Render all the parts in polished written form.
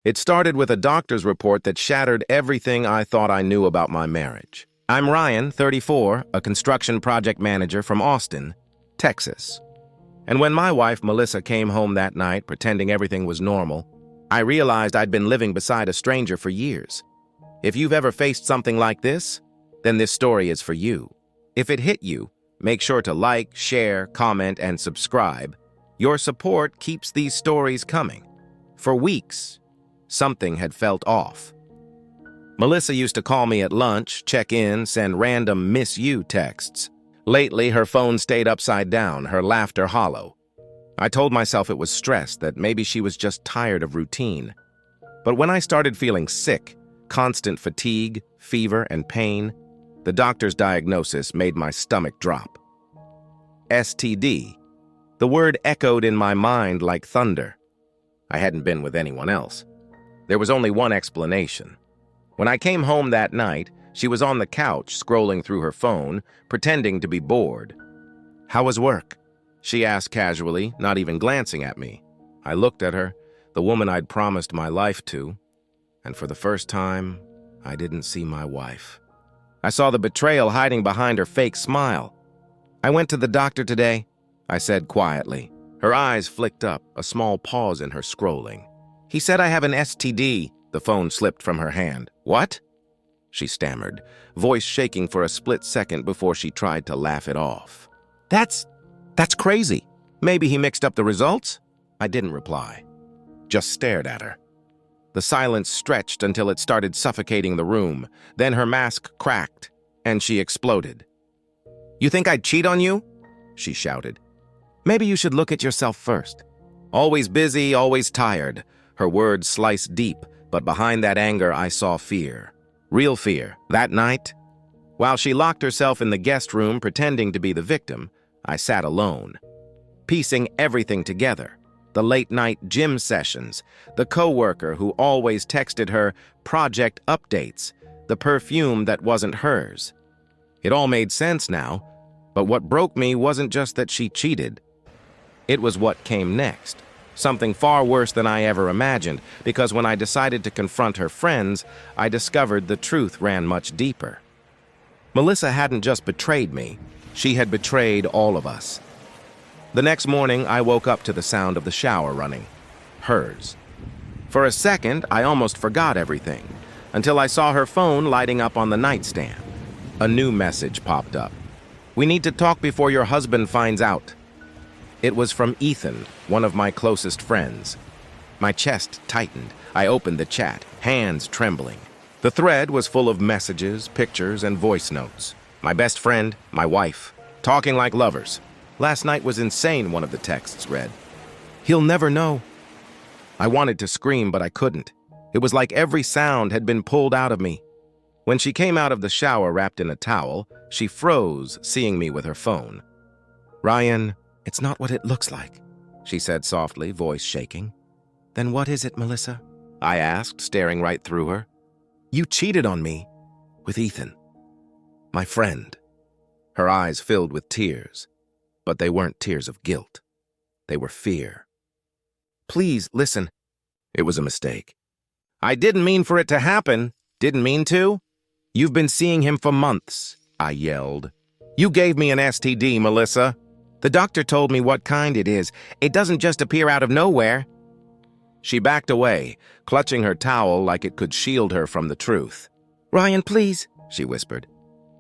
It started with a doctor's report that shattered everything I thought I knew about my marriage. I'm Ryan, 34, a construction project manager from Austin, Texas. And when my wife, Melissa, came home that night pretending everything was normal, I realized I'd been living beside a stranger for years. If you've ever faced something like this, then this story is for you. If it hit you, make sure to like, share, comment, and subscribe. Your support keeps these stories coming. For weeks, something had felt off. Melissa used to call me at lunch, check in, send random miss you texts. Lately, her phone stayed upside down, her laughter hollow. I told myself it was stress, that maybe she was just tired of routine. But when I started feeling sick, constant fatigue, fever, and pain, the doctor's diagnosis made my stomach drop. STD. The word echoed in my mind like thunder. I hadn't been with anyone else. There was only one explanation. When I came home that night, she was on the couch scrolling through her phone, pretending to be bored. "How was work?" she asked casually, not even glancing at me. I looked at her, the woman I'd promised my life to, and for the first time, I didn't see my wife. I saw the betrayal hiding behind her fake smile. "I went to the doctor today," I said quietly. Her eyes flicked up, a small pause in her scrolling. "He said I have an STD." The phone slipped from her hand. "What?" she stammered, voice shaking for a split second before she tried to laugh it off. That's crazy. Maybe he mixed up the results?" I didn't reply, just stared at her. The silence stretched until it started suffocating the room. Then her mask cracked, and she exploded. "You think I'd cheat on you?" she shouted. "Maybe you should look at yourself first." Always busy, always tired. Her words sliced deep, but behind that anger I saw fear. Real fear. That night, while she locked herself in the guest room pretending to be the victim, I sat alone, piecing everything together. The late-night gym sessions, the coworker who always texted her project updates, the perfume that wasn't hers. It all made sense now, but what broke me wasn't just that she cheated. It was what came next, something far worse than I ever imagined, because when I decided to confront her friends, I discovered the truth ran much deeper. Melissa hadn't just betrayed me, she had betrayed all of us. The next morning, I woke up to the sound of the shower running. Hers. For a second, I almost forgot everything, until I saw her phone lighting up on the nightstand. A new message popped up. "We need to talk before your husband finds out." It was from Ethan, one of my closest friends. My chest tightened. I opened the chat, hands trembling. The thread was full of messages, pictures, and voice notes. My best friend, my wife, talking like lovers. "Last night was insane," one of the texts read. "He'll never know." I wanted to scream, but I couldn't. It was like every sound had been pulled out of me. When she came out of the shower wrapped in a towel, she froze, seeing me with her phone. "Ryan, it's not what it looks like," she said softly, voice shaking. "Then what is it, Melissa?" I asked, staring right through her. "You cheated on me with Ethan, my friend." Her eyes filled with tears, but they weren't tears of guilt. They were fear. "Please, listen." It was a mistake. "I didn't mean for it to happen. Didn't mean to." "You've been seeing him for months," I yelled. "You gave me an STD, Melissa." "The doctor told me what kind it is. It doesn't just appear out of nowhere." She backed away, clutching her towel like it could shield her from the truth. "Ryan, please," she whispered.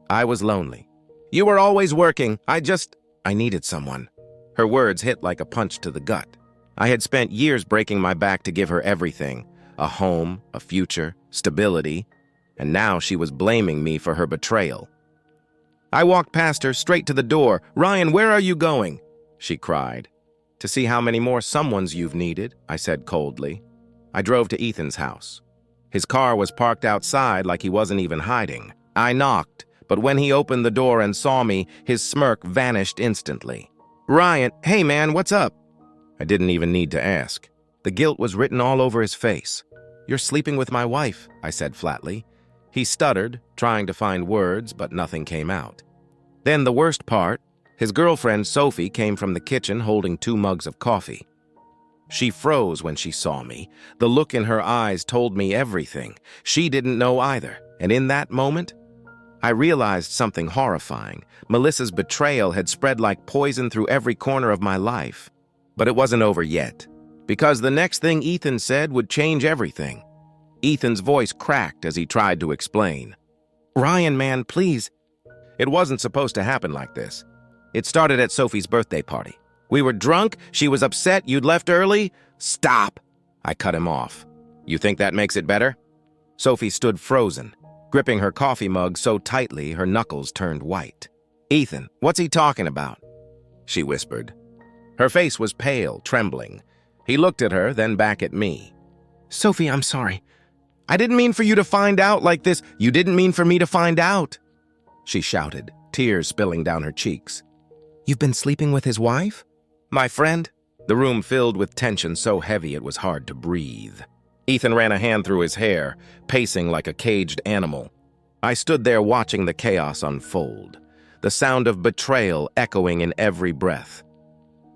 I was lonely. "You were always working. I needed someone." Her words hit like a punch to the gut. I had spent years breaking my back to give her everything, a home, a future, stability, and now she was blaming me for her betrayal. I walked past her straight to the door. "Ryan, where are you going?" she cried. "To see how many more someones you've needed," I said coldly. I drove to Ethan's house. His car was parked outside like he wasn't even hiding. I knocked, but when he opened the door and saw me, his smirk vanished instantly. "Ryan, hey man, what's up?" I didn't even need to ask. The guilt was written all over his face. "You're sleeping with my wife," I said flatly. He stuttered, trying to find words, but nothing came out. Then the worst part, his girlfriend Sophie came from the kitchen holding 2 mugs of coffee. She froze when she saw me. The look in her eyes told me everything. She didn't know either, and in that moment, I realized something horrifying. Melissa's betrayal had spread like poison through every corner of my life. But it wasn't over yet, because the next thing Ethan said would change everything. Ethan's voice cracked as he tried to explain. "Ryan, man, please." It wasn't supposed to happen like this. It started at Sophie's birthday party. We were drunk, she was upset, you'd left early. Stop! I cut him off. You think that makes it better? Sophie stood frozen, gripping her coffee mug so tightly her knuckles turned white. "Ethan, what's he talking about?" she whispered. Her face was pale, trembling. He looked at her, then back at me. "Sophie, I'm sorry. I didn't mean for you to find out like this. You didn't mean for me to find out," she shouted, tears spilling down her cheeks. "You've been sleeping with his wife?" "My friend?" The room filled with tension so heavy it was hard to breathe. Ethan ran a hand through his hair, pacing like a caged animal. I stood there watching the chaos unfold, the sound of betrayal echoing in every breath.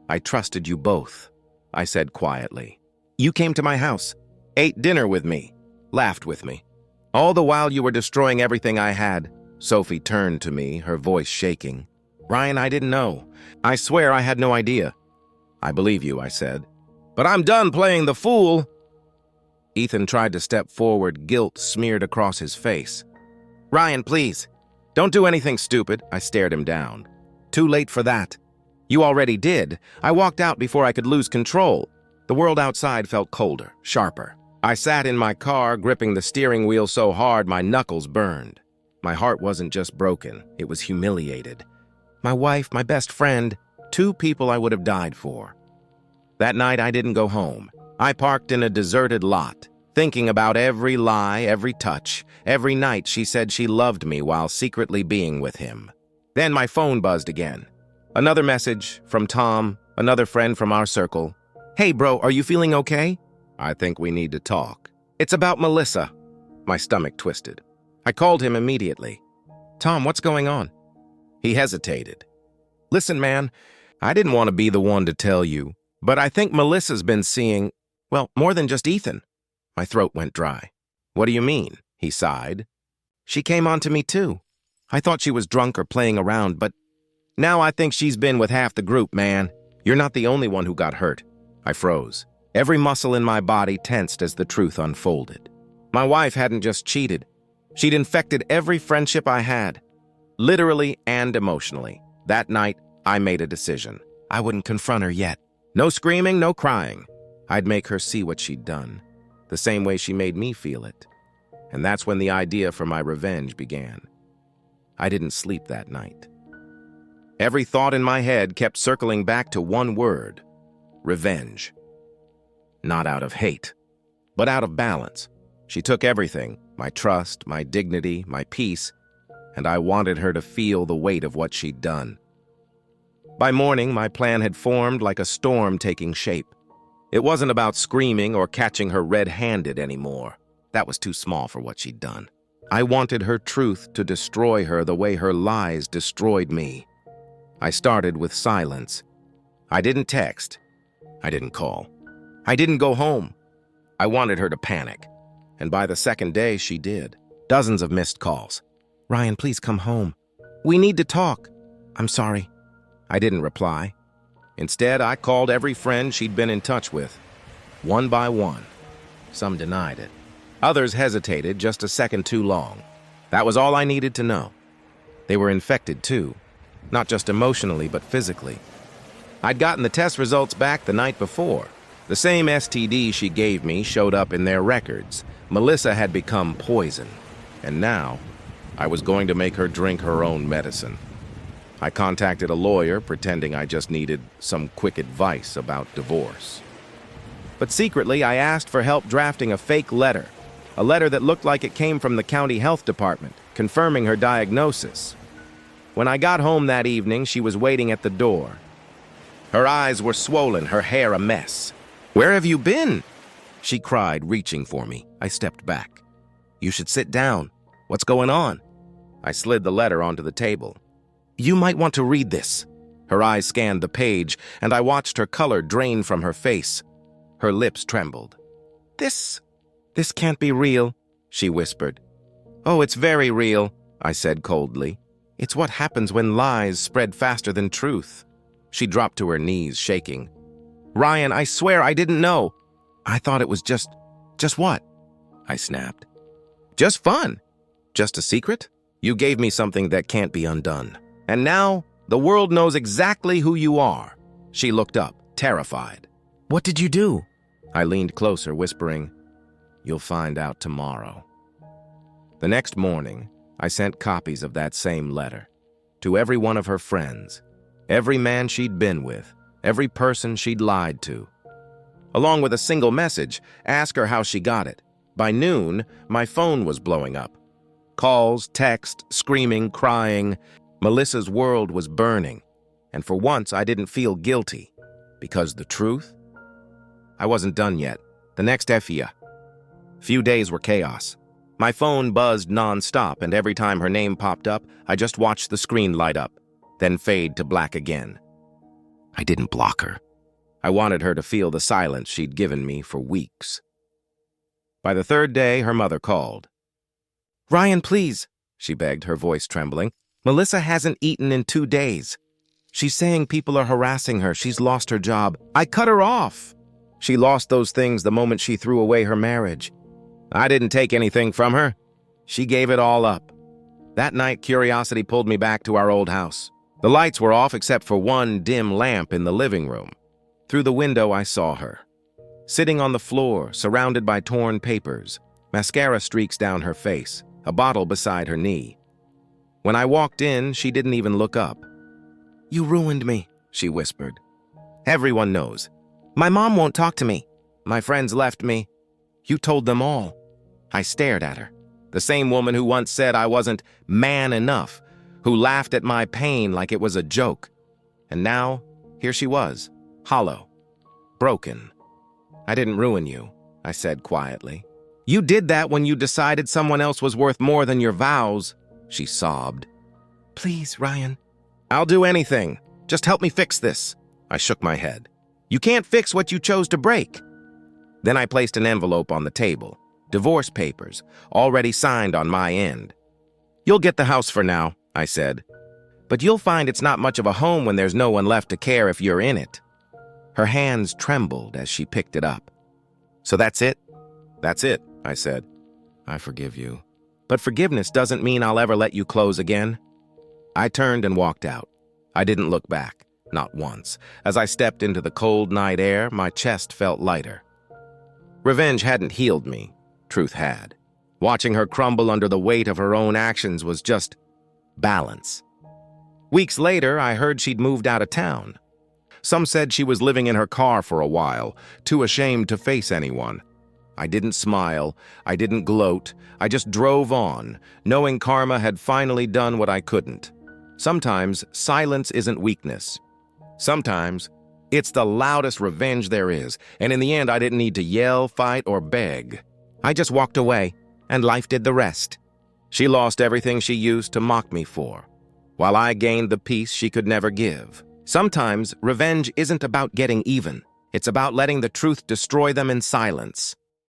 "I trusted you both," I said quietly. "You came to my house, ate dinner with me, laughed with me. All the while you were destroying everything I had." Sophie turned to me, her voice shaking. "Ryan, I didn't know. I swear I had no idea." "I believe you," I said. "But I'm done playing the fool." Ethan tried to step forward, guilt smeared across his face. "Ryan, please, don't do anything stupid." I stared him down. "Too late for that. You already did. I walked out before I could lose control." The world outside felt colder, sharper. I sat in my car, gripping the steering wheel so hard my knuckles burned. My heart wasn't just broken, it was humiliated. My wife, my best friend, two people I would have died for. That night I didn't go home. I parked in a deserted lot, thinking about every lie, every touch, every night she said she loved me while secretly being with him. Then my phone buzzed again. Another message from Tom, another friend from our circle. "Hey bro, are you feeling okay?" "I think we need to talk." "It's about Melissa." My stomach twisted. I called him immediately. "Tom, what's going on?" He hesitated. "Listen, man, I didn't want to be the one to tell you, but I think Melissa's been seeing, well, more than just Ethan." My throat went dry. "What do you mean?" He sighed. "She came on to me too. I thought she was drunk or playing around, but now I think she's been with half the group, man. You're not the only one who got hurt." I froze. Every muscle in my body tensed as the truth unfolded. My wife hadn't just cheated. She'd infected every friendship I had, literally and emotionally. That night, I made a decision. I wouldn't confront her yet. No screaming, no crying. I'd make her see what she'd done, the same way she made me feel it. And that's when the idea for my revenge began. I didn't sleep that night. Every thought in my head kept circling back to one word: revenge. Not out of hate, but out of balance. She took everything, my trust, my dignity, my peace, and I wanted her to feel the weight of what she'd done. By morning, my plan had formed like a storm taking shape. It wasn't about screaming or catching her red-handed anymore. That was too small for what she'd done. I wanted her truth to destroy her the way her lies destroyed me. I started with silence. I didn't text. I didn't call. I didn't go home. I wanted her to panic. And by the second day, she did. Dozens of missed calls. "Ryan, please come home. We need to talk." "I'm sorry." I didn't reply. Instead, I called every friend she'd been in touch with, one by one. Some denied it. Others hesitated just a second too long. That was all I needed to know. They were infected too, not just emotionally, but physically. I'd gotten the test results back the night before. The same STD she gave me showed up in their records. Melissa had become poison, and now I was going to make her drink her own medicine. I contacted a lawyer, pretending I just needed some quick advice about divorce. But secretly, I asked for help drafting a fake letter, a letter that looked like it came from the county health department, confirming her diagnosis. When I got home that evening, she was waiting at the door. Her eyes were swollen, her hair a mess. "Where have you been?" she cried, reaching for me. I stepped back. "You should sit down. What's going on?" I slid the letter onto the table. "You might want to read this." Her eyes scanned the page, and I watched her color drain from her face. Her lips trembled. This can't be real, she whispered. Oh, it's very real, I said coldly. It's what happens when lies spread faster than truth. She dropped to her knees, shaking. Ryan, I swear I didn't know. I thought it was just what? I snapped. Just fun. Just a secret? You gave me something that can't be undone. And now, the world knows exactly who you are. She looked up, terrified. What did you do? I leaned closer, whispering, You'll find out tomorrow. The next morning, I sent copies of that same letter to every one of her friends, every man she'd been with, every person she'd lied to. Along with a single message, ask her how she got it. By noon, my phone was blowing up. Calls, text, screaming, crying. Melissa's world was burning. And for once, I didn't feel guilty. Because the truth? I wasn't done yet. The next Spheriá. Few days were chaos. My phone buzzed non-stop, and every time her name popped up, I just watched the screen light up, then fade to black again. I didn't block her. I wanted her to feel the silence she'd given me for weeks. By the third day, her mother called. Ryan, please, she begged, her voice trembling. Melissa hasn't eaten in 2 days. She's saying people are harassing her. She's lost her job. I cut her off. She lost those things the moment she threw away her marriage. I didn't take anything from her. She gave it all up. That night, curiosity pulled me back to our old house. The lights were off except for one dim lamp in the living room. Through the window, I saw her. Sitting on the floor, surrounded by torn papers, mascara streaks down her face, a bottle beside her knee. When I walked in, she didn't even look up. You ruined me, she whispered. Everyone knows. My mom won't talk to me. My friends left me. You told them all. I stared at her. The same woman who once said I wasn't man enough, who laughed at my pain like it was a joke. And now, here she was, hollow, broken. I didn't ruin you, I said quietly. You did that when you decided someone else was worth more than your vows, she sobbed. Please, Ryan. I'll do anything. Just help me fix this. I shook my head. You can't fix what you chose to break. Then I placed an envelope on the table. Divorce papers, already signed on my end. You'll get the house for now, I said. But you'll find it's not much of a home when there's no one left to care if you're in it. Her hands trembled as she picked it up. So that's it? That's it, I said. I forgive you. But forgiveness doesn't mean I'll ever let you close again. I turned and walked out. I didn't look back, not once. As I stepped into the cold night air, my chest felt lighter. Revenge hadn't healed me. Truth had. Watching her crumble under the weight of her own actions was just balance. Weeks later, I heard she'd moved out of town. Some said she was living in her car for a while, too ashamed to face anyone. I didn't smile. I didn't gloat. I just drove on, knowing karma had finally done what I couldn't. Sometimes silence isn't weakness. Sometimes it's the loudest revenge there is, and in the end I didn't need to yell, fight, or beg. I just walked away, and life did the rest. She lost everything she used to mock me for, while I gained the peace she could never give. Sometimes revenge isn't about getting even. It's about letting the truth destroy them in silence.